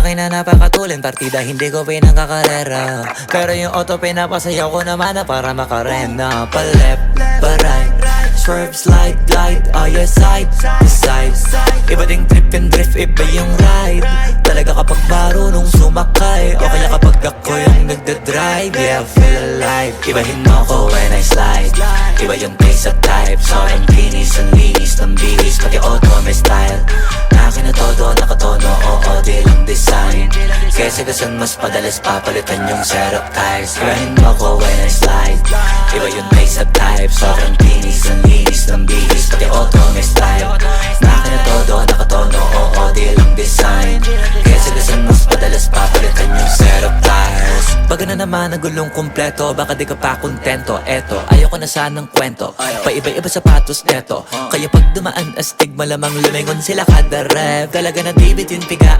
Makina napakatulin, partida hindi ko pinangkakarera. Pero yung auto pinapasayaw ko naman na para makarena. Pa left, pa right, swerve, slide, glide. Oh yeah, side to side. Iba ding trip and drift, iba yung ride. Talaga kapag marunong sumakay, o kaya kapag ako yung nagdadrive. Yeah, feel alive. Ibahin mo ko when I slide. Iba yung pace at type. Sobrang kinis, ang linis ng bihis, pati auto may style. Akin na todo, nakatono, oo, di lang design. Kesa gasan mas padalas papalitan yung setup tires. Ibahin mo ko when I slide. Iba yung pace at type. Sobrang kinis, ang linis ng bihis, pati auto may style. Akin na todo, nakatono, oo, di lang design. Kesa gasan mas padalas papalitan yung setup tires. Pag na naman ang gulong kumpleto, baka di ka pa kontento. Eto, ayoko na sanang kwento, paiba-iba sapatos neto. Kaya pag dumaan astig, malamang lumingon sila kada rev. Talaga na di bitin pigaan.